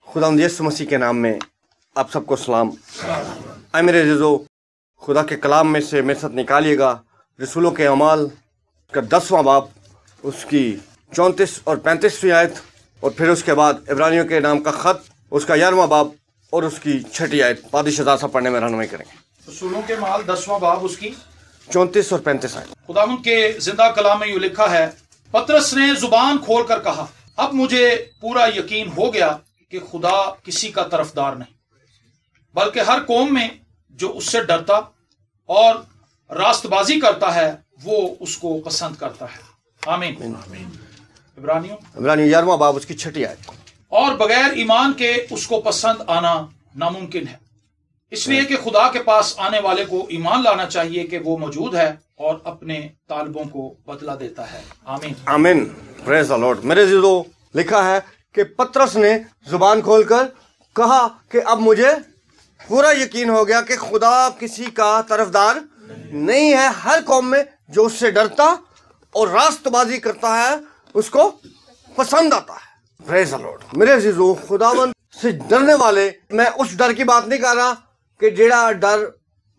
खुदावंद यीशु मसीह के नाम में आप सबको सलाम। आए मेरे अज़ीज़ों, खुदा के कलाम में से मेरे साथ निकालिएगा रसूलों के अमाल का 10वां बाब, उसकी 34 और 35वीं आयत, और फिर उसके बाद इब्रानियों के नाम का ख़त, उसका 11वां बाब और उसकी 6ठी आयत। पादी शहज़ाद साहब पढ़ने में रहनुमाई करेंगे। रसूलों के अमाल 10वां बाब, उसकी 34 और 35 आयत। खुदावंद के जिंदा कलाम में यूं लिखा है, पतरस ने जुबान खोलकर कहा, अब मुझे पूरा यकीन हो गया कि खुदा किसी का तरफदार नहीं, बल्कि हर कौम में जो उससे डरता और रास्तबाजी करता है वो उसको पसंद करता है। आमीन। इब्रानियों 11वां बाब, उसकी 6ठी आयत। और बगैर ईमान के उसको पसंद आना नामुमकिन है, इसलिए कि खुदा के पास आने वाले को ईमान लाना चाहिए कि वो मौजूद है और अपने तालिबों को बदला देता है। आमीन आमीन। Praise the Lord. मेरे अज़ीज़ों, लिखा है कि पतरस ने जुबान खोलकर कहा कि अब मुझे पूरा यकीन हो गया कि खुदा किसी का तरफदार नहीं है, हर कौम में जो उससे डरता और रास्तबाजी करता है उसको पसंद आता है। Praise the Lord. मेरे अज़ीज़ों, खुदावंद से डरने वाले, मैं उस डर की बात नहीं कर रहा कि जेड़ा डर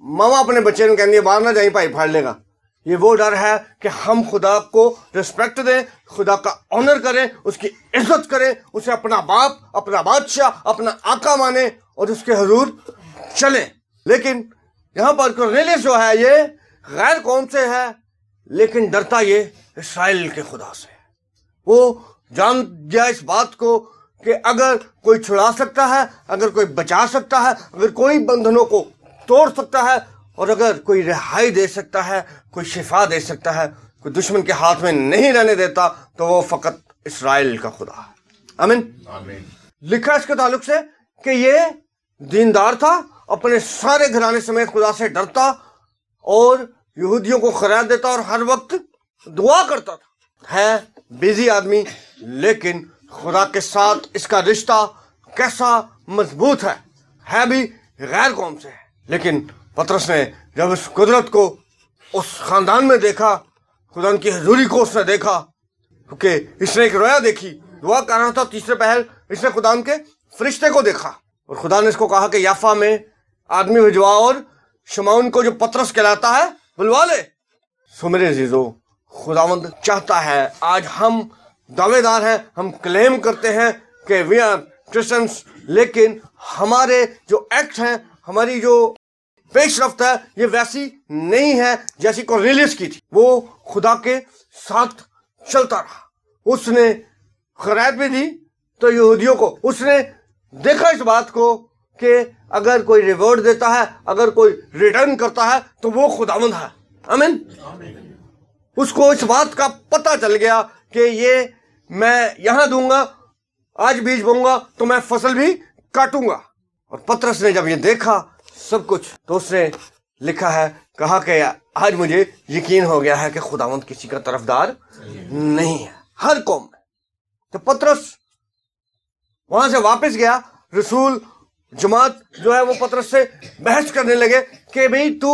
मामा अपने बच्चे को कहनी है बाहर ना जाए भाई फाड़ लेगा। ये वो डर है कि हम खुदा को रिस्पेक्ट दें, खुदा का ऑनर करें, उसकी इज्जत करें, उसे अपना बाप, अपना बादशाह, अपना आका माने और उसके हुजूर चलें। लेकिन यहाँ पर कुरनेलियस जो है ये गैर कौम से है, लेकिन डरता ये इस्राएल के खुदा से। वो जान गया इस बात को कि अगर कोई छुड़ा सकता है, अगर कोई बचा सकता है, अगर कोई बंधनों को तोड़ सकता है, और अगर कोई रिहाई दे सकता है, कोई शिफा दे सकता है, कोई दुश्मन के हाथ में नहीं रहने देता, तो वो फकत इस्राएल का खुदा है। आमीन। लिखा इसके ताल्लुक से कि ये दीनदार था, अपने सारे घराने समेत खुदा से डरता और यहूदियों को खैरात देता और हर वक्त दुआ करता था। है बिजी आदमी, लेकिन खुदा के साथ इसका रिश्ता कैसा मजबूत है भी गैर कौम से है। लेकिन पतरस ने जब उस कुदरत को उस खानदान में देखा, खुदा की हजूरी को उसने देखा, क्योंकि इसने एक रोया देखी, दुआ कर रहा था, तीसरे पहर इसने खुदा के फरिश्ते को देखा और खुदा ने इसको कहा कि याफा में आदमी भिजवा और शमौन को जो पतरस कहलाता है बुलवा ले। सो मेरे अजीजों, खुदावंद चाहता है, आज हम दावेदार हैं, हम क्लेम करते हैं कि वी आर क्रिश्चियंस, लेकिन हमारे जो एक्ट हैं, हमारी जो पेशरफ्त है, ये वैसी नहीं है जैसी कुरनेलियस की थी। वो खुदा के साथ चलता रहा, उसने खैरात भी दी तो यहूदियों को, उसने देखा इस बात को कि अगर कोई रिवॉर्ड देता है, अगर कोई रिटर्न करता है, तो वो खुदावंद है। आमीन। उसको इस बात का पता चल गया कि ये मैं यहां दूंगा, आज बीज बोऊंगा तो मैं फसल भी काटूंगा। और पतरस ने जब ये देखा सब कुछ, तो उसने लिखा है, कहा कि आज मुझे यकीन हो गया है कि खुदावंद किसी का तरफदार नहीं है हर कौम में। तो पतरस वहां से वापस गया। रसूल जमात जो है वो पतरस से बहस करने लगे कि भाई तू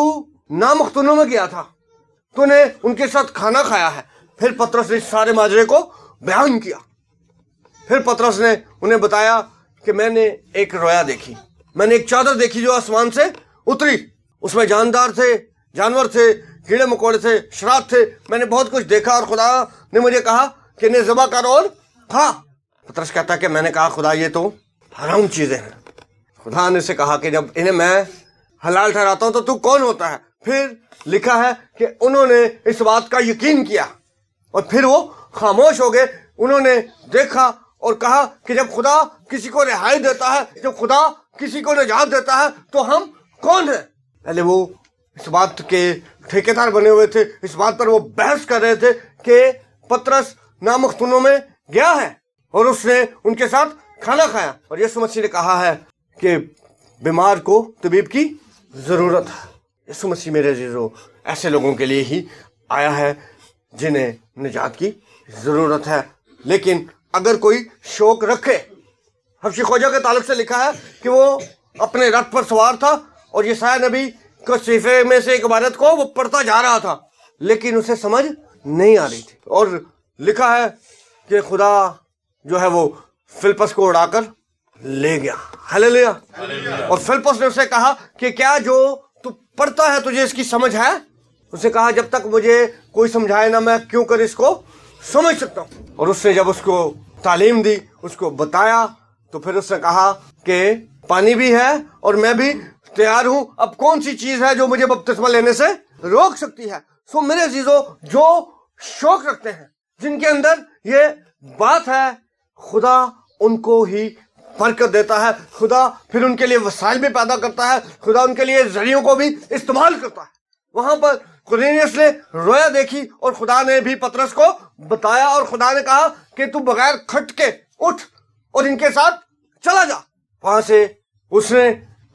नामख्तूनों में गया था, तूने उनके साथ खाना खाया है। फिर पतरस ने सारे माजरे को बयान किया। फिर पतरस ने उन्हें बताया कि मैंने एक रोया देखी, मैंने एक चादर देखी जो आसमान से उतरी, उसमें जानदार थे, जानवर थे, कीड़े मकोड़े थे, शराब थे, मैंने बहुत कुछ देखा और खुदा ने मुझे कहा कि इन्हें ज़बह कर और खा। पतरस कहता है कि मैंने कहा खुदा ये तो हराम चीजें हैं। खुदा ने से कहा कि जब इन्हें मैं हलाल ठहराता हूं तो तू कौन होता है। फिर लिखा है कि उन्होंने इस बात का यकीन किया और फिर वो खामोश हो गए। उन्होंने देखा और कहा कि जब खुदा किसी को रिहाई देता है, जब खुदा किसी को निजात देता है, तो हम कौन है। पहले वो इस बात के ठेकेदार बने हुए थे, इस बात पर वो बहस कर रहे थे कि पतरस नामख्तूनों में गया है और उसने उनके साथ खाना खाया। और यीशु मसीह ने कहा है कि बीमार को तबीब की जरूरत है। यीशु मसीह मेरे अजीजों ऐसे लोगों के लिए ही आया है जिन्हें निजात की जरूरत है। लेकिन अगर कोई शौक रखे, हबशी ख्वाजा के ताल्लुक से लिखा है कि वो अपने रथ पर सवार था और यशायाह नबी को सीफे में से एक इबारत को वो पढ़ता जा रहा था, लेकिन उसे समझ नहीं आ रही थी। और लिखा है कि खुदा जो है वो फिलिपस को उड़ाकर ले गया। हालेलुया। और फिलिप्पुस ने उसे कहा कि क्या जो तू पढ़ता है तुझे इसकी समझ है? उसने कहा जब तक मुझे कोई समझाए ना मैं क्यों कर इसको समझ सकता हूँ। और उसने जब उसको तालीम दी, उसको बताया, तो फिर उसने कहा कि पानी भी है और मैं भी तैयार हूं, अब कौन सी चीज है जो मुझे बपतिस्मा लेने से रोक सकती है। सो मेरे अजीजों, जो शौक रखते हैं, जिनके अंदर ये बात है, खुदा उनको ही बरकत देता है। खुदा फिर उनके लिए वसाइल भी पैदा करता है, खुदा उनके लिए जरियों को भी इस्तेमाल करता है। वहां पर कुरनेलियस ने रोया देखी और खुदा ने भी पतरस को बताया और खुदा ने कहा कि तू बगैर खटके उठ और इनके साथ चला जा। वहां से उसने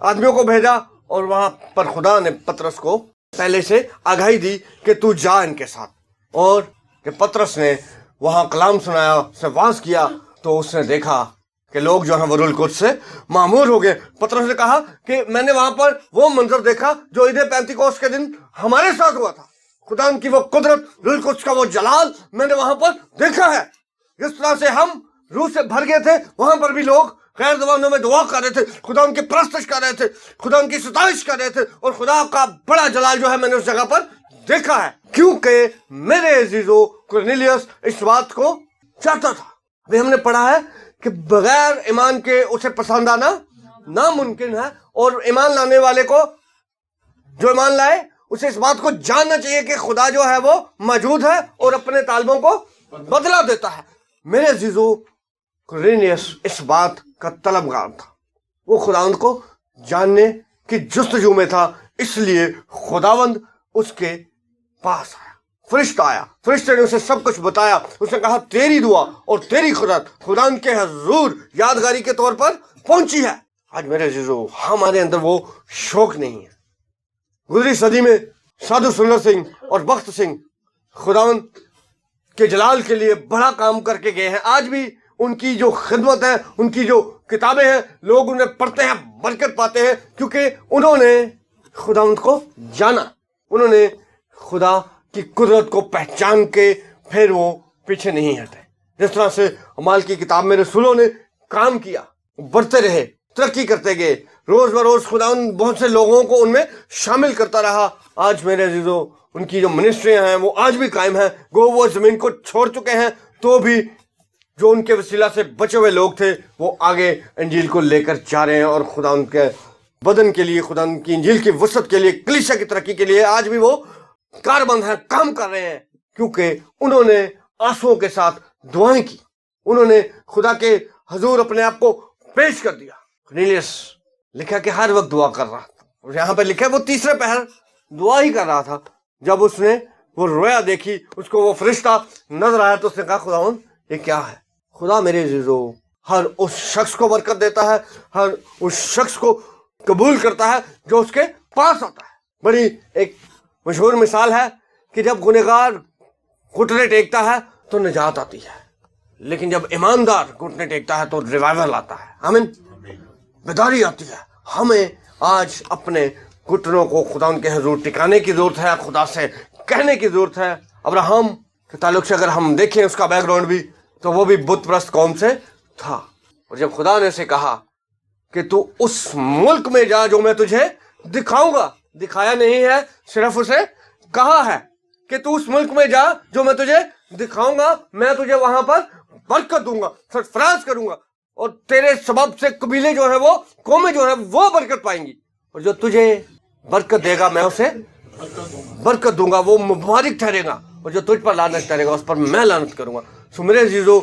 आदमियों को भेजा और वहां पर खुदा ने पतरस को पहले से आगाही दी कि तू जा इनके साथ। और कि पतरस ने वहां कलाम सुनाया, उसने वाज किया, तो उसने देखा कि लोग जो है वो रूल कुद्स से मामूर हो गए। पतरस ने कहा कि मैंने वहां पर वो मंजर देखा जो ईद पेंतिकोस्त के दिन हमारे साथ हुआ था। खुदा की वो कुदरत, रूल कुद्स का वो जलाल मैंने वहां पर देखा है। जिस तरह से हम रूह से भर गए थे, वहां पर भी लोग गैर ज़बानों में दुआ कर रहे थे, खुदा उनकी परस्तिश कर रहे थे, खुदा उनकी सताइश कर रहे थे, और खुदा का बड़ा जलाल जो है मैंने उस जगह पर देखा है। क्योंकि मेरे अजीजों, कुरनेलियस इस बात को चाहता था। अभी हमने पढ़ा है कि बगैर ईमान के उसे पसंद आना नामुमकिन है, और ईमान लाने वाले को, जो ईमान लाए, उसे इस बात को जानना चाहिए कि खुदा जो है वो मौजूद है और अपने तालिबों को बदला देता है। मेरे अजीजों, कुरनेलियस इस बात का तलबगार था। वो खुदावंद को जानने की जुस्तजू में था, इसलिए खुदावंद उसके पास आया। फरिश्ता आया, फरिश्ते ने उसे सब कुछ बताया। उसने कहा तेरी दुआ और तेरी खुदात खुदावंद के हजूर यादगारी के तौर पर पहुंची है। आज मेरे अजीजों, हमारे अंदर वो शौक नहीं है। गुजरी सदी में साधु सुंदर सिंह और बख्त सिंह खुदावंद के जलाल के लिए बड़ा काम करके गए हैं। आज भी उनकी जो खिदमत है, उनकी जो किताबें हैं, लोग उन्हें पढ़ते हैं, बरकत पाते हैं, क्योंकि उन्होंने खुदावंद को जाना, उन्होंने खुदा की कुदरत को पहचान के फिर वो पीछे नहीं हटे। जिस तरह से अमाल की किताब में रसूलों ने काम किया, बढ़ते रहे, तरक्की करते गए, रोज बरोज खुदावंद बहुत से लोगों को उनमें शामिल करता रहा। आज मेरे अजीजों, उनकी जो मिनिस्ट्रियां हैं वो आज भी कायम हैं। गो वो जमीन को छोड़ चुके हैं, तो भी जो उनके वसीला से बचे हुए लोग थे वो आगे इंजील को लेकर जा रहे हैं, और खुदा उनके बदन के लिए, खुदा उनकी इंजील की वसत के लिए, कलीसिया की तरक्की के लिए आज भी वो कारबंद हैं, काम कर रहे हैं, क्योंकि उन्होंने आंसुओं के साथ दुआएं की, उन्होंने खुदा के हजूर अपने आप को पेश कर दिया। कुरनेलियस लिखा कि हर वक्त दुआ कर रहा था, और यहाँ पे लिखा है वो तीसरे पहर दुआ ही कर रहा था। जब उसने वो रोया देखी, उसको वो फरिश्ता नजर आया, तो उसने कहा खुदावंद ये क्या है? खुदा मेरे अजीजों हर उस शख्स को बरकत देता है, हर उस शख्स को कबूल करता है जो उसके पास आता है। बड़ी एक मशहूर मिसाल है कि जब गुनहगार घुटने टेकता है तो निजात आती है, लेकिन जब ईमानदार घुटने टेकता है तो रिवाइवल आता है। आमीन, बेदारी आती है। हमें आज अपने घुटनों को खुदा उनके हजूर टिकाने की जरूरत है, खुदा से कहने की जरूरत है। अब्राहम के ताल्लुक से अगर हम देखें उसका बैकग्राउंड भी, तो वो भी बुत परस्त कौम से था, और जब खुदा ने उसे कहा कि तू उस मुल्क में जा जो मैं तुझे दिखाऊंगा, दिखाया नहीं है, सिर्फ उसे कहा है कि तू उस मुल्क में जा जो मैं तुझे दिखाऊंगा, मैं तुझे वहां पर बरकत दूंगा, सरफराज करूंगा, और तेरे सबब से कबीले जो है वो, कौमें जो है वो बरकत पाएंगी, और जो तुझे बरकत देगा मैं उसे बरकत दूंगा, वो मुबारक ठहरेगा, और जो तुझ पर लानत ठहरेगा उस पर मैं लानत करूंगा। सो मेरे अजीजों,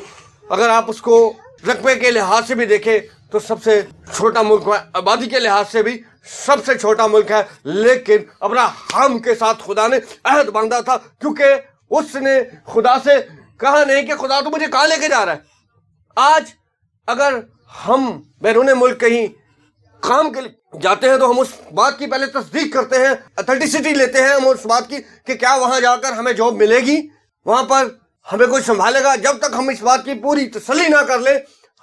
अगर आप उसको रकबे के लिहाज से भी देखें तो सबसे छोटा मुल्क है, आबादी के लिहाज से भी सबसे छोटा मुल्क है, लेकिन अब्राहम के साथ खुदा ने अहद बांधा था, क्योंकि उसने खुदा से कहा नहीं कि खुदा तो मुझे कहाँ लेके जा रहा है। आज अगर हम बैरून मुल्क कहीं काम के लिए जाते हैं तो हम उस बात की पहले तस्दीक करते हैं, अथेंटिसिटी लेते हैं हम उस बात की कि क्या वहां जाकर हमें जॉब मिलेगी, वहां पर हमें कोई संभालेगा। जब तक हम इस बात की पूरी तसल्ली ना कर ले,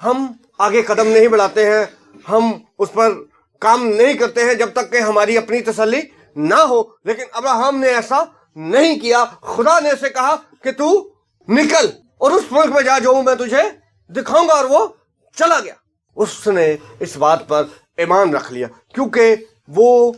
हम आगे कदम नहीं बढ़ाते हैं, हम उस पर काम नहीं करते हैं जब तक कि हमारी अपनी तसल्ली ना हो। लेकिन अब्राहम ने ऐसा नहीं किया। खुदा ने उसे कहा कि तू निकल और उस मुल्क में जा जो मैं तुझे दिखाऊंगा, और वो चला गया। उसने इस बात पर ईमान रख लिया, क्योंकि वो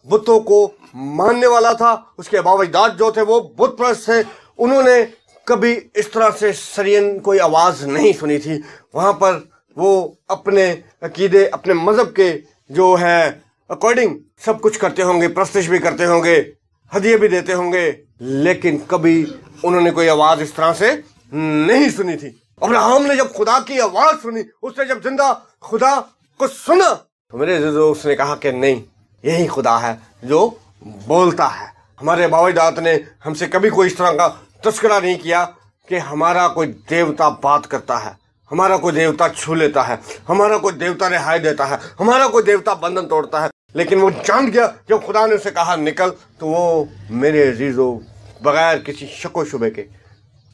बुतों को मानने वाला था। उसके बाप अजदाद जो थे वो बुत परस्त थे। उन्होंने कभी इस तरह से सरियन कोई आवाज़ नहीं सुनी थी। वहाँ पर वो अपने अकीदे, अपने मज़हब के जो है अकॉर्डिंग सब कुछ करते होंगे, प्रस्तुत भी करते होंगे, हदिये भी देते होंगे, लेकिन कभी उन्होंने कोई आवाज़ इस तरह से नहीं सुनी थी। अब्राहम ने जब खुदा की आवाज़ सुनी, उसने जब जिंदा खुदा को सुना, तो मेरे अज़ीज़ों उसने कहा कि नहीं, यही खुदा है जो बोलता है। हमारे बाप-दादा ने हमसे कभी कोई इस तरह का तस्करा नहीं किया कि हमारा कोई देवता बात करता है, हमारा कोई देवता छू लेता है, हमारा कोई देवता रिहाई देता है, हमारा कोई देवता बंधन तोड़ता है। लेकिन वो जान गया, जब खुदा ने उसे कहा निकल, तो वो मेरे अजीजों बगैर किसी शक व शुबे के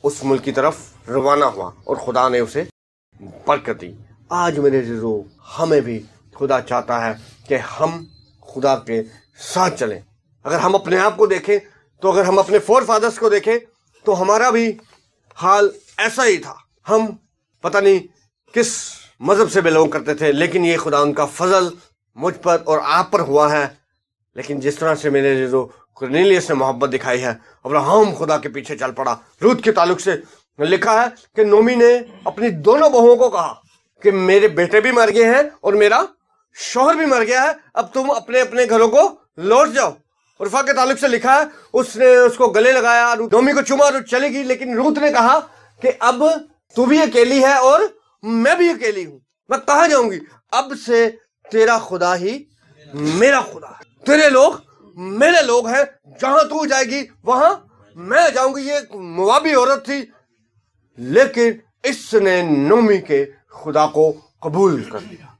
उस मुल्क की तरफ रवाना हुआ और खुदा ने उसे बरकत दी। आज मेरे अजीजों हमें भी खुदा चाहता है कि हम खुदा के साथ चलें। अगर हम अपने आप को देखें, तो अगर हम अपने फोर फादर्स को देखें, तो हमारा भी हाल ऐसा ही था। हम पता नहीं किस मजहब से बिलोंग करते थे, लेकिन ये खुदा उनका फजल मुझ पर और आप पर हुआ है। लेकिन जिस तरह से मेरे जो कुरनेलियस ने मोहब्बत दिखाई है, अब्राहम खुदा के पीछे चल पड़ा। रूत के ताल्लुक से लिखा है कि नोमी ने अपनी दोनों बहुओं को कहा कि मेरे बेटे भी मर गए हैं और मेरा शौहर भी मर गया है, अब तुम अपने अपने घरों को लौट जाओ। उर्फा के ताल्लुक से लिखा है उसने उसको गले लगाया, नोमी को चुमा, रूत चली गई। लेकिन रूत ने कहा कि अब तू भी अकेली है और मैं भी अकेली हूं, मैं कहाँ जाऊंगी? अब से तेरा खुदा ही मेरा खुदा है, तेरे लोग मेरे लोग हैं, जहां तू जाएगी वहां मैं जाऊंगी। ये एक मुआबी औरत थी, लेकिन इसने नोमी के खुदा को कबूल कर लिया।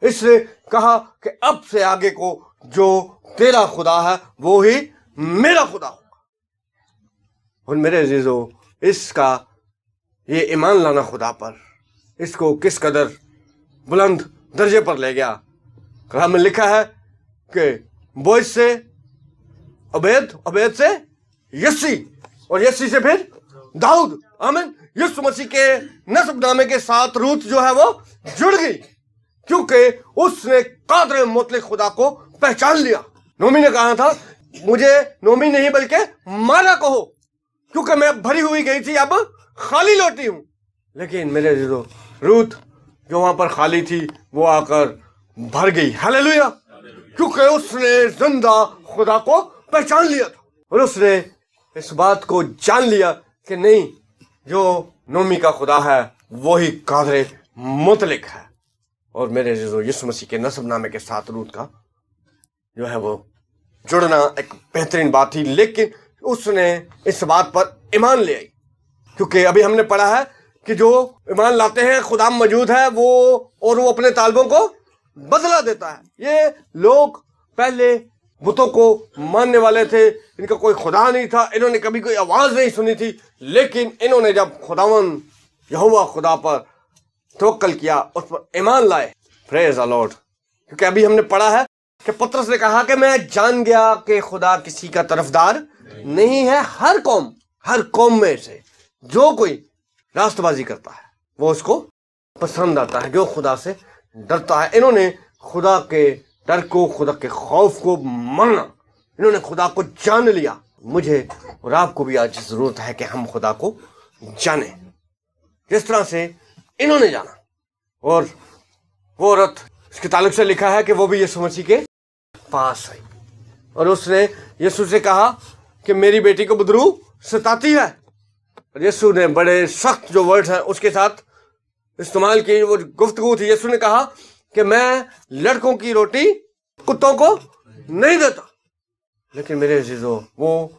इसने कहा कि अब से आगे को जो तेरा खुदा है वो ही मेरा खुदा होगा। और मेरे अजीजों, इसका ये ईमान लाना खुदा पर इसको किस कदर बुलंद दर्जे पर ले गया। कलाम में लिखा है कि बोइज से अबेद, अबेद से यस्सी और यस्सी से फिर दाऊद। आमीन। यीशु मसीह के नस्बनामे के साथ रूत जो है वो जुड़ गई, क्योंकि उसने कादर मुतलक खुदा को पहचान लिया। नोमी ने कहा था मुझे नोमी नहीं बल्कि मारा कहो, क्योंकि मैं भरी हुई गई थी, अब खाली लौटी हूं। लेकिन मेरे अजीजों, रूत जो वहां पर खाली थी वो आकर भर गई। हालेलुया। क्योंकि उसने जिंदा खुदा को पहचान लिया था और उसने इस बात को जान लिया कि नहीं, जो नोमी का खुदा है वही कादर मुतलक है। और मेरे अजीजों, यीशु मसीह के नस्बनामे के साथ रूत का जो है वो जुड़ना एक बेहतरीन बात थी। लेकिन उसने इस बात पर ईमान ले आई, क्योंकि अभी हमने पढ़ा है कि जो ईमान लाते हैं खुदा मौजूद है वो, और वो अपने तालिबों को बदला देता है। ये लोग पहले बुतों को मानने वाले थे, इनका कोई खुदा नहीं था, इन्होंने कभी कोई आवाज नहीं सुनी थी। लेकिन इन्होंने जब खुदावन यहोवा खुदा पर तवक्कल किया, उस पर ईमान लाए, प्रेज द लॉर्ड। क्योंकि अभी हमने पढ़ा है कि पतरस ने कहा कि मैं जान गया कि खुदा किसी का तरफदार नहीं है। हर कौम में से जो कोई रास्तबाजी करता है वो उसको पसंद आता है, जो खुदा से डरता है। इन्होंने खुदा के डर को, खुदा के खौफ को माना, इन्होंने खुदा को जान लिया। मुझे और आपको भी आज जरूरत है कि हम खुदा को जाने, जिस तरह से इन्होंने जाना। और वो औरत, इसके ताल्लुक से लिखा है कि वो भी यीशु मसीह के पास आई और उसने यीशु से कहा कि मेरी बेटी को बदरू सताती है। और यीशु ने बड़े सख्त जो वर्ड्स हैं उसके साथ इस्तेमाल की, वो गुफ्तगू थी। यीशु ने कहा कि मैं लड़कों की रोटी कुत्तों को नहीं देता। लेकिन मेरे अजीजों, वो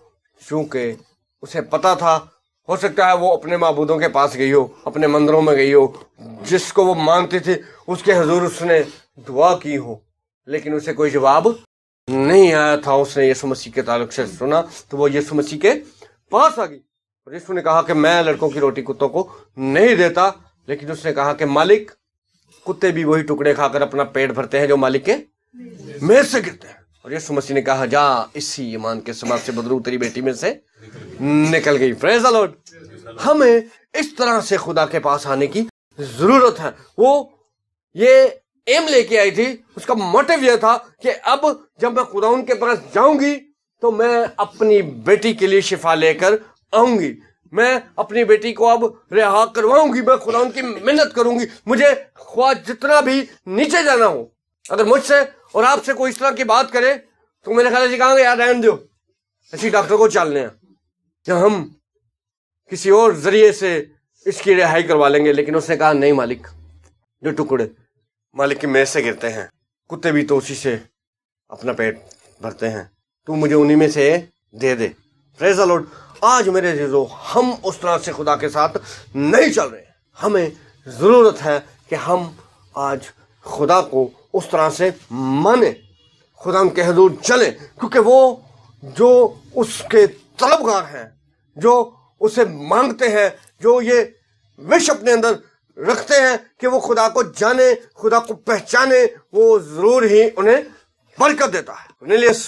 चूंकि उसे पता था, हो सकता है वो अपने माबूदों के पास गई हो, अपने मंदिरों में गई हो, जिसको वो मानती थी उसके हुजूर उसने दुआ की हो, लेकिन उसे कोई जवाब नहीं आया था। उसने यीशु मसीह के ताल्लुक से सुना तो वो यीशु मसीह के पास आ गई और यीशु ने कहा कि मैं लड़कों की रोटी कुत्तों को नहीं देता। लेकिन उसने कहा कि मालिक, कुत्ते भी वही टुकड़े खाकर अपना पेट भरते हैं जो मालिक के मेज से गिरते हैं। और यीशु मसीह ने कहा जा, इसी ईमान के सबब से बदरू तेरी बेटी में से निकल गई। Praise the Lord. हमें इस तरह से खुदा के पास आने की जरूरत है। वो یہ ایم لے کے آئی تھی، اس کا موٹیو یہ تھا کہ اب جب میں خداوند کے پاس جاؤں گی تو میں اپنی بیٹی کے لیے شفا لے کر آؤں گی، میں اپنی بیٹی کو اب رہا کرواؤں گی، میں خداوند کی محنت کروں گی، مجھے خواہ جتنا بھی نیچے جانا ہو۔ اگر مجھ سے اور آپ سے کوئی اس طرح کی بات کرے تو میرے خیال سے کہاں گے یار رہن دو، اسی ڈاکٹر کو چالنے ہیں یا ہم کسی اور ذریعے سے اس کی رہائی کروا لیں گے۔ لیکن اس نے کہا نہیں مالک، جو ٹکڑے مالک کی میز سے گرتے ہیں کتے بھی تو اسی سے اپنا پیٹ بھرتے ہیں، تو مجھے انہی میں سے دے دے۔ پریز دی لارڈ۔ آج میرے عزیزو ہم اس طرح سے خدا کے ساتھ نہیں چل رہے، ہمیں ضرورت ہے کہ ہم آج خدا کو اس طرح سے مانیں، خدا ان کے حضور چلیں، کیونکہ وہ جو اس کے طلبگار ہیں، جو اسے مانگتے ہیں، جو یہ وش اپنے اندر رکھتے ہیں کہ وہ خدا کو جانے، خدا کو پہچانے، وہ ضرور ہی انہیں برکت دیتا ہے۔ کورنیلیس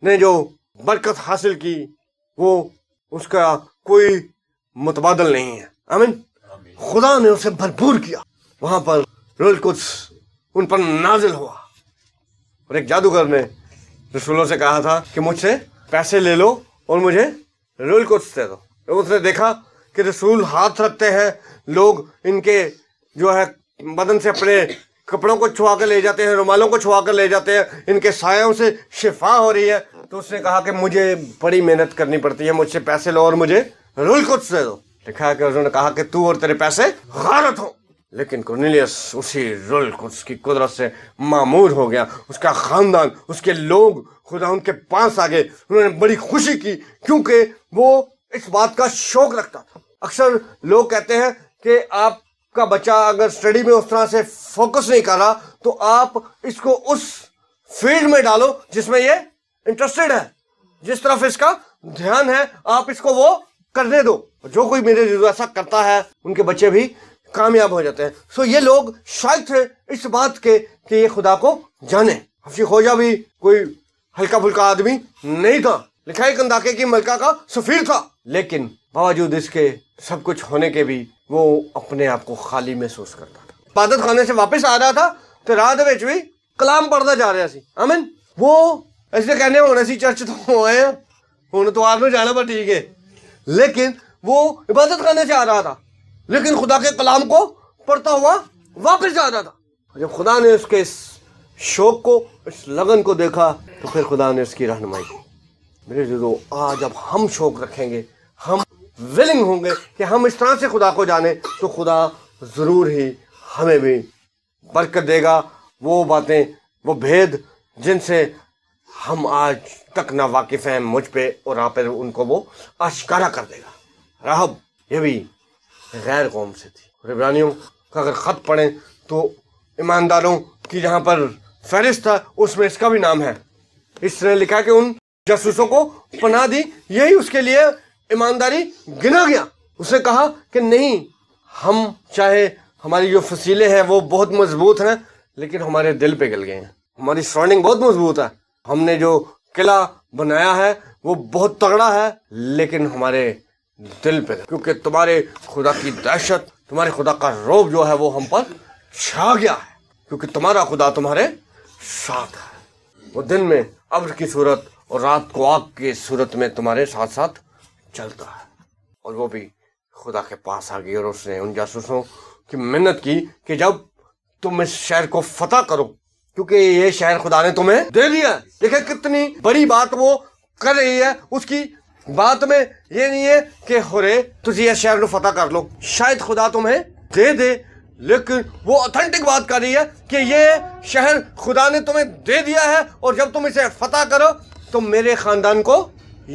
نے جو برکت حاصل کی وہ اس کا کوئی متبادل نہیں ہے، آمین۔ خدا نے اسے بھرپور کیا، وہاں پر روح القدس ان پر نازل ہوا، اور ایک جادوگر نے رسولوں سے کہا تھا کہ مجھ سے پیسے لے لو اور مجھے روح القدس دے دو۔ اس نے دیکھا کہ رسول ہاتھ رکھتے ہیں، لوگ ان کے جو ہے بدن سے اپنے کپڑوں کو چھوا کر لے جاتے ہیں، رومالوں کو چھوا کر لے جاتے ہیں، ان کے سایوں سے شفا ہو رہی ہے۔ تو اس نے کہا کہ مجھے بڑی محنت کرنی پڑتی ہے، مجھ سے پیسے لو اور مجھے روح القدس دے دو۔ لکھا ہے کہ انہوں نے کہا کہ تو اور تیرے پیسے غارت ہو، لیکن کورنیلیس اسی روح القدس کی قدرت سے معمور ہو گیا، اس کا خاندان، اس کے لوگ خدا ان کے پاس آ گئے، انہوں نے بڑی خوشی کی کیونکہ وہ اس بات کا شوق رکھتا تھا۔ اکثر لوگ کہتے ہیں کہ آپ کا بچہ اگر اسٹڈی میں اس طرح سے فوکس نہیں کر رہا تو آپ اس کو اس فیلڈ میں ڈالو جس میں یہ انٹرسٹڈ ہے، جس طرف اس کا دھیان ہے آپ اس کو وہ کرنے دو۔ جو کوئی میرے جو ایسا کرتا ہے ان کے بچے بھی کامیاب ہو جاتے ہیں۔ سو یہ لوگ شاید تھے اس بات کے کہ یہ خدا کو جانے۔ حفصی خوجہ بھی کوئی ہلکا پھلکا آدمی نہیں تھا، لکھا ہے کنداکے کی ملکہ کا سفیر تھا، لیکن باوجود اس کے سب کچھ ہونے کے بھی وہ اپنے آپ کو خالی محسوس کرتا تھا۔ عبادت خانے سے واپس آ رہا تھا تو راہ دے وچ بھی کلام پڑھتا جا رہا سی، آمین۔ وہ ایسے کہنے ہونے سی چرچ تو ہوئے ہیں ہوں تو آپ نے جانا پر ٹھیک ہے، لیکن وہ عبادت خانے سے آ رہا تھا لیکن خدا کے کلام کو پڑھتا ہوا واپس جا رہا تھا۔ جب خدا نے اس کے اس شوق کو، اس لگن کو دیکھا تو پھر خدا نے اس کی رہنمائی کی۔ میرے عزیزو آج اب ہم شوق رکھیں گے، ہم ولنگ ہوں گے کہ ہم اس طرح سے خدا کو جانیں تو خدا ضرور ہی ہمیں بھی برکت دے گا، وہ باتیں، وہ بھید جن سے ہم آج تک نہ واقف ہیں مجھ پہ اور آپ پہ، ان کو وہ آشکارا کر دے گا۔ راہب یہ بھی غیر قوم سے تھی، اور عبرانیوں کا اگر خط پڑھیں تو ایمانداروں کی جہاں پر فہرست تھا اس میں اس کا بھی نام ہے۔ اس نے لکھا کہ ان جاسوسوں کو پناہ دی، یہی اس کے لیے ایمانداری گنا گیا۔ اس نے کہا کہ نہیں، ہم چاہے ہماری جو فصیلیں ہیں وہ بہت مضبوط ہیں لیکن ہمارے دل پہ گل گئے ہیں، ہماری سراؤنڈنگ بہت مضبوط ہے، ہم نے جو قلعہ بنایا ہے وہ بہت تگڑا ہے لیکن ہمارے دل پہ، کیونکہ تمہارے خدا کی دہشت، تمہارے خدا کا رعب جو ہے وہ ہم پر چھا گیا ہے، کیونکہ تمہارا خدا تمہارے ساتھ ہے۔ وہ دن میں ابر کی صورت اور رات کو آگ کی صورت میں تمہارے ساتھ ساتھ چلتا ہے۔ اور وہ بھی خدا کے پاس آ گئی اور اس نے ان جاسوسوں کی محنت کی کہ جب تم اس شہر کو فتح کرو، کیونکہ یہ شہر خدا نے تمہیں دے دیا ہے۔ دیکھیں کتنی بڑی بات وہ کر رہی ہے، اس کی بات میں یہ نہیں ہے کہ ہورے تجھے اس شہر کو فتح کر لو، شاید خدا تمہیں دے دے، لیکن وہ اتھینٹک بات کر رہی ہے کہ یہ شہر خدا نے تمہیں دے دیا ہے اور جب تم اسے فتح کرو تو میرے خاندان کو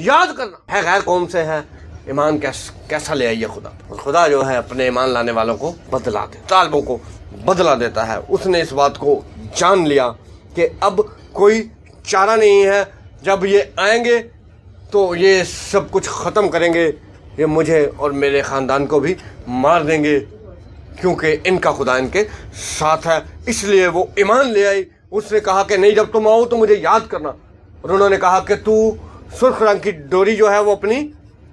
یاد کرنا ہے۔ غیر قوم سے ہے، ایمان کیسا لے آئیے خدا، اور خدا جو ہے اپنے ایمان لانے والوں کو بدلا دے، طالبوں کو بدلا دیتا ہے۔ اس نے اس بات کو جان لیا کہ اب کوئی چارہ نہیں ہے، جب یہ آئیں گے تو یہ سب کچھ ختم کریں گے، یہ مجھے اور میرے خاندان کو بھی مار دیں گے، کیونکہ ان کا خدا ان کے ساتھ ہے۔ اس لیے وہ ایمان لے آئی۔ اس نے کہا کہ نہیں، جب تم آؤ تو مجھے یاد کرنا، اور انہوں نے کہا کہ تو سرخ رنگ کی ڈوری جو ہے وہ اپنی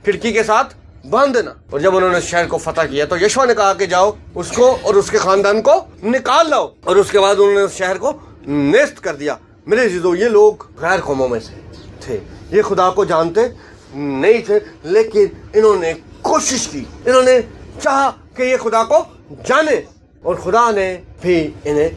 کھڑکی کے ساتھ बांध देना। और जब उन्होंने शहर को फतह किया तो यशवा ने कहा कि जाओ उसको और उसके खानदान को निकाल लाओ, और उसके बाद उन्होंने उस शहर को नेस्त कर दिया। मेरे अज़ीज़ों, ये लोग गैर कौमों में से थे, ये खुदा को जानते नहीं थे, लेकिन इन्होंने कोशिश की, इन्होंने चाहा कि ये खुदा को जाने, और खुदा ने भी इन्हें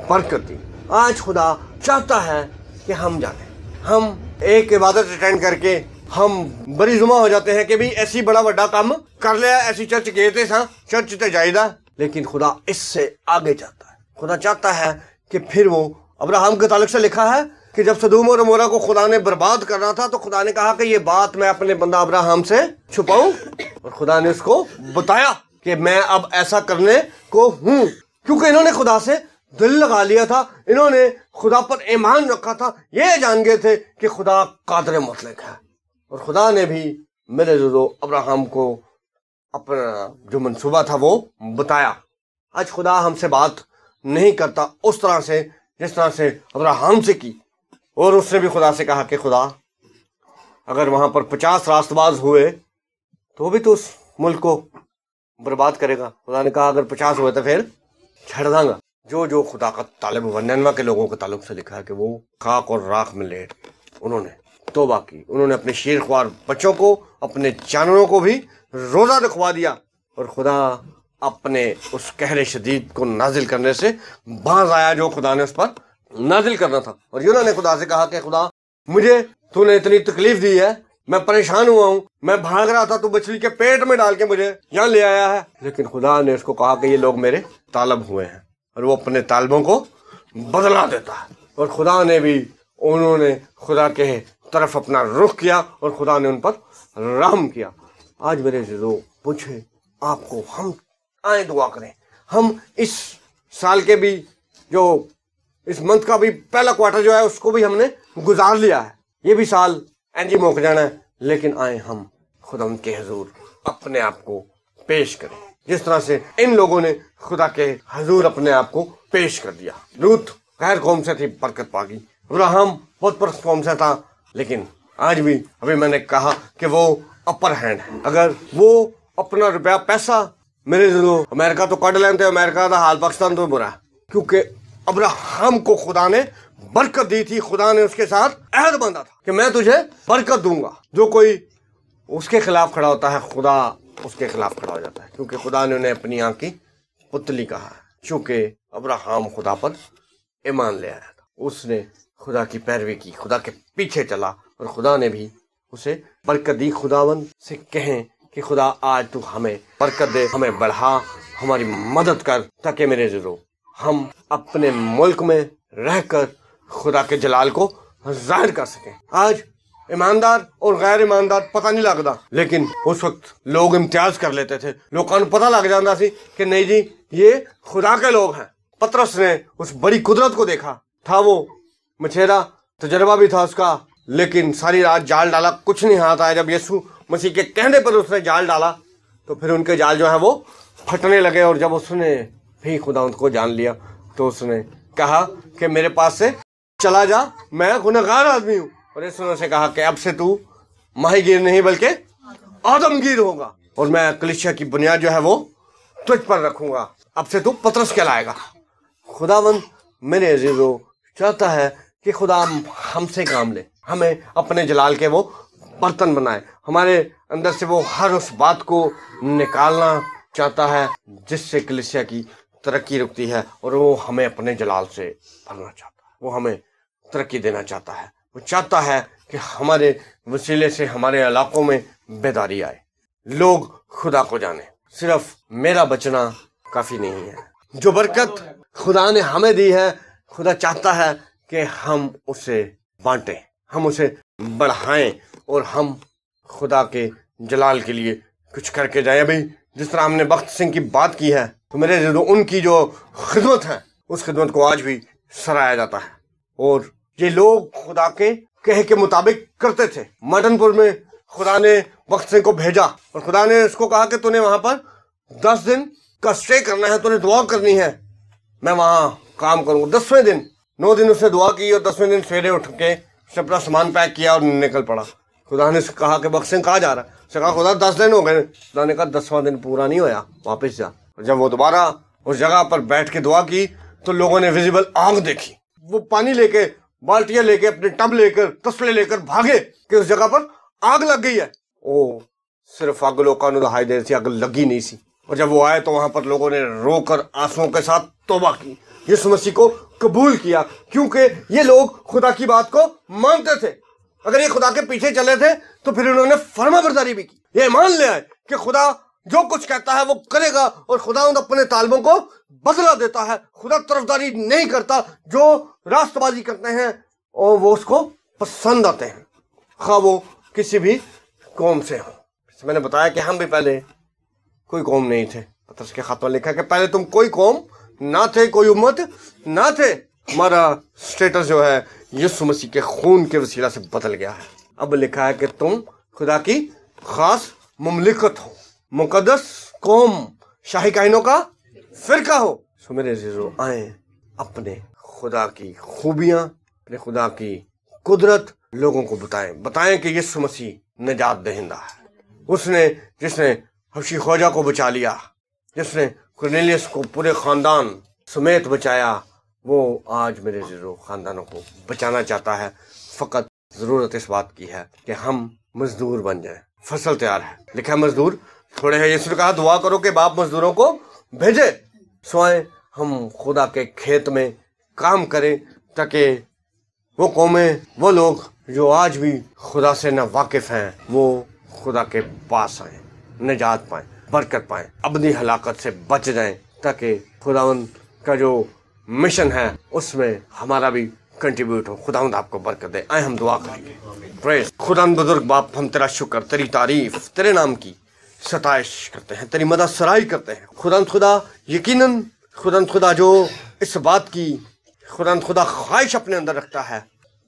बरकत दी। आज खुदा चाहता है कि हम जाने। हम एक इबादत अटेंड करके हम बड़ी जुमा हो जाते हैं कि भी ऐसी बड़ा बड़ा काम कर लिया, ऐसी चर्च गए थे, चर्च ते जाइदा, लेकिन खुदा इससे आगे चाहता है। खुदा चाहता है कि फिर वो अब्राहम के ताल्लुक से लिखा है कि जब सदूम और अमोरा को खुदा ने बर्बाद करना था तो खुदा ने कहा कि ये बात मैं अपने बंदा अब्राहम से छुपाऊं, और खुदा ने उसको बताया कि मैं अब ऐसा करने को हूं, क्योंकि इन्होंने खुदा से दिल लगा लिया था, इन्होंने खुदा पर ईमान रखा था, ये जान गए थे कि खुदा कादिर मुतलक है। और खुदा ने भी मेरे अज़ीज़ों अब्राहम को अपना जो मंसूबा था वो बताया। आज खुदा हमसे बात नहीं करता उस तरह से जिस तरह से अब्राहम से की, और उसने भी खुदा से कहा कि खुदा अगर वहां पर 50 रास्तबाज हुए तो भी तो उस मुल्क को बर्बाद करेगा। खुदा ने कहा अगर 50 हुए तो फिर छड़ दांगा। जो खुदा का तालिब हुआ, नैनवा के लोगों के ताल्लुक से लिखा है कि वो खाक और राख में लेट उन्होंने तौबा की, उन्होंने अपने शीरख्वार बच्चों को, अपने जानवरों को भी रोज़ा रखवा दिया, और खुदा अपने उस कहरे शदीद को नाजिल करने से बाज आया जो खुदा ने उस पर नाजिल करना था। और यूना ने खुदा से कहा कि खुदा मुझे तूने इतनी तकलीफ दी है, मैं परेशान हुआ हूँ, मैं भाग रहा था, तू मछली के पेट में डाल के मुझे यहाँ ले आया है। लेकिन खुदा ने उसको कहा कि ये लोग मेरे तालब हुए हैं, और वो अपने तालबों को बदला देता है। और खुदा ने भी, उन्होंने खुदा के तरफ अपना रुख किया और खुदा ने उन पर रहम किया। आज मेरे अज़ीज़ों, पूछे आपको, हम आए दुआ करें। हम इस साल के भी जो इस मंथ का भी पहला क्वार्टर जो है उसको भी हमने गुजार लिया है, ये भी साल एंजी मोक जाना है, लेकिन आए हम खुदा के हुजूर अपने आप को पेश करें जिस तरह से इन लोगों ने खुदा के हुजूर अपने आप को पेश कर दिया। लूत गैर कौम से थी, बरकत पागी। अब्राहम बहुत परस्त कौम से था, लेकिन आज भी अभी मैंने कहा कि वो अपर हैंड है। अगर वो अपना रुपया पैसा, मेरे जो अमेरिका तो कट लेते, अमेरिका का हाल पाकिस्तान तो बुरा है, क्योंकि अब्राहम को खुदा ने बरकत दी थी, खुदा ने उसके साथ अहद बांधा था कि मैं तुझे बरकत दूंगा। जो कोई उसके खिलाफ खड़ा होता है, खुदा उसके खिलाफ खड़ा हो जाता है, क्योंकि खुदा ने उन्हें अपनी आंख की पुतली कहा है। चूंकि अब्राहम खुदा पर ईमान ले आया था, उसने खुदा की पैरवी की, खुदा के पीछे चला, और खुदा ने भी उसे बरकत दी। खुदावन से कहें कि खुदा आज तू हमें बरकत दे, हमें बढ़ा, हमारी मदद कर, ताकि मेरे अज़ीज़ों हम अपने मुल्क में रहकर खुदा के जलाल को जाहिर कर सकें। आज ईमानदार और गैर ईमानदार पता नहीं लगता, लेकिन उस वक्त लोग इम्तियाज कर लेते थे, लोगों को पता लग जाता सी कि नहीं जी ये खुदा के लोग हैं। पतरस ने उस बड़ी कुदरत को देखा था, वो मछेरा तजर्बा भी था उसका, लेकिन सारी रात जाल डाला, कुछ नहीं हाथ आया। जब यीशु मसीह के कहने पर उसने जाल डाला तो फिर उनके जाल जो है वो फटने लगे, और जब उसने भी खुदा उनको जान लिया तो उसने कहा कि मेरे पास से चला जा, मैं गुनहगार आदमी हूँ। और यीशु ने कहा कि अब से तू माहीगीर नहीं बल्कि आदमगीर होगा, और मैं कलीसिया की बुनियाद जो है वो तुझ पर रखूंगा, अब से तू पतरस कहलाएगा। खुदावंद मेरे अज़ीज़ों चाहता है कि खुदा हमसे काम ले, हमें अपने जलाल के वो बर्तन बनाए, हमारे अंदर से वो हर उस बात को निकालना चाहता है जिससे कलीसिया की तरक्की रुकती है, और वो हमें अपने जलाल से भरना चाहता है, वो हमें तरक्की देना चाहता है। वो चाहता है कि हमारे वसीले से हमारे इलाकों में बेदारी आए, लोग खुदा को जाने। सिर्फ मेरा बचना काफ़ी नहीं है, जो बरकत खुदा ने हमें दी है, खुदा चाहता है कि हम उसे बांटें, हम उसे बढ़ाएं, और हम खुदा के जलाल के लिए कुछ करके जाएं। अभी जिस तरह हमने बख्त सिंह की बात की है, तो मेरे जो उनकी जो खिदमत है उस खिदमत को आज भी सराहा जाता है, और ये लोग खुदा के कहे के मुताबिक करते थे। मदनपुर में खुदा ने बख्त सिंह को भेजा, और खुदा ने उसको कहा कि तूने वहां पर 10 दिन का स्टे करना है, तूने दुआ करनी है, मैं वहां काम करूंगा। 10वें दिन 9 दिन उसने दुआ की, और 10वें दिन सवेरे उठ के अपना सामान पैक किया और निकल पड़ा। खुदा ने कहा कि बख्त सिंह कहाँ जा रहा है? उसने कहा खुदा 10 दिन हो गए। खुदा ने कहा 10वां दिन पूरा नहीं होया, वापस जा। जब वो दोबारा उस जगह पर बैठ के दुआ की तो लोगों ने विजिबल आग देखी। वो पानी लेके, बाल्टियां लेके, अपने टब लेकर, तसले लेकर भागे कि उस जगह पर आग लग गई है। ओ सिर्फ अग लोगों ने दिखाई दे रही थी, अग लगी नहीं सी। और जब वो आए तो वहां पर लोगों ने रोकर आंसुओं के साथ तौबा की, यीशु मसीह को कबूल किया, क्योंकि ये लोग खुदा की बात को मानते थे। अगर ये खुदा के पीछे चले थे तो फिर उन्होंने फर्माबरदारी भी की। ये मान ले आए कि खुदा जो कुछ कहता है वो करेगा, और खुदा अपने तालिबों को बदला देता है। खुदा तरफदारी नहीं करता, जो रास्तबाजी करते हैं और वो उसको पसंद आते हैं, खा वो किसी भी कौम से हो। मैंने बताया कि हम भी पहले कोई कौम नहीं थे। पतरस के खत में लिखा कि पहले तुम कोई कौम ना थे, कोई उम्मत ना थे। हमारा स्टेटस जो है यीशु मसीह के खून के वसीला से बदल गया है। अब लिखा है कि तुम खुदा की खास मुमलिकत हो, मुकद्दस कौम, शाही कायनों का फिरका हो। सो मेरे अजीजों, आए अपने खुदा की खूबियां, अपने खुदा की कुदरत लोगों को बताएं कि यीशु मसीह निजात दहिंदा है। उसने जिसने हबशी ख्वाजा को बचा लिया, जिसने कुरनेलियस को पूरे खानदान समेत बचाया, वो आज मेरे अजीजों खानदानों को बचाना चाहता है। फकत जरूरत इस बात की है कि हम मजदूर बन जाएं। फसल तैयार है, लिखा है मजदूर थोड़े हैं। यीशु ने कहा दुआ करो कि बाप मजदूरों को भेजे। स्वयं हम खुदा के खेत में काम करें ताकि वो कौमें, वो लोग जो आज भी खुदा से ना वाकिफ हैं, वो खुदा के पास आए, निजात पाएं, बरकत पाएं, अबदी हलाकत से बच जाएं, ताकि खुदावंद का जो मिशन है उसमें हमारा भी कंट्रीब्यूट हो। खुदावंद आपको बरकत दे। आए हम दुआ करेंगे। प्रेज खुदावंद बुजुर्ग बाप, हम तेरा शुक्र, तेरी तारीफ, तेरे नाम की सताइश करते हैं, तेरी मदद सराई करते हैं। खुदावंद खुदा, यकीनन खुदावंद खुदा जो इस बात की खुदावंद खुदा ख्वाहिश अपने अंदर रखता है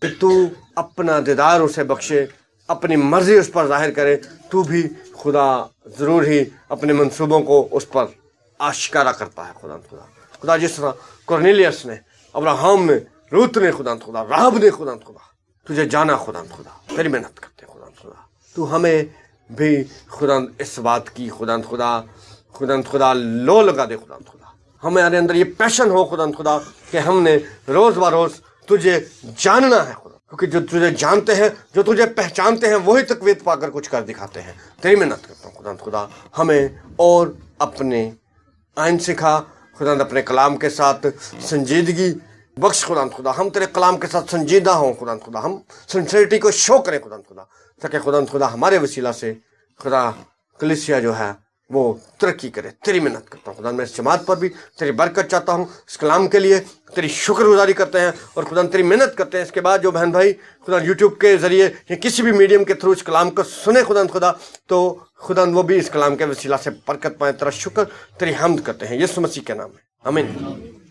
कि तू अपना दीदार उसे बख्शे, अपनी मर्जी उस पर जाहिर करे, तू भी खुदा जरूर ही अपने मंसूबों को उस पर आशिकारा करता है। खुदा जिस तरह कुरनेलियस ने, अब्राहम ने, रूत ने, खुदा राहब ने, खुदा तुझे जाना, खुदा तेरी मेहनत करते खुदा तू हमें भी खुदा इस बात की खुदा लो लगा दे। खुदा हमारे अंदर ये पैशन हो खुदा कि हमने रोज बरोज तुझे जानना है खुदा, क्योंकि जो तुझे जानते हैं, जो तुझे पहचानते हैं, वही तकवीत पाकर कुछ कर दिखाते हैं। तेरी मेहनत करता हूँ खुदा हमें और अपने आइन सिखा खुदा, अपने कलाम के साथ संजीदगी बख्श खुदा हम तेरे कलाम के साथ संजीदा हों खुदा हम सिंसियरिटी को शो करें खुदा ताकि खुदा हमारे वसीला से खुदा कलीसिया जो है वो तरक्की करे। तेरी मेहनत करता हूँ खुदा, मैं इस जमात पर भी तेरी बरकत चाहता हूँ। इस कलाम के लिए तेरी शुक्रगुजारी करते हैं और खुदा तेरी मेहनत करते हैं। इसके बाद जो बहन भाई खुदा यूट्यूब के जरिए या किसी भी मीडियम के थ्रू इस कलाम को सुने खुदा तो खुदा वो भी इस कलाम के वसीला से बरकत पाए। तेरा शुक्र, तेरी हम्द करते हैं यीशु मसीह के नाम में, आमीन।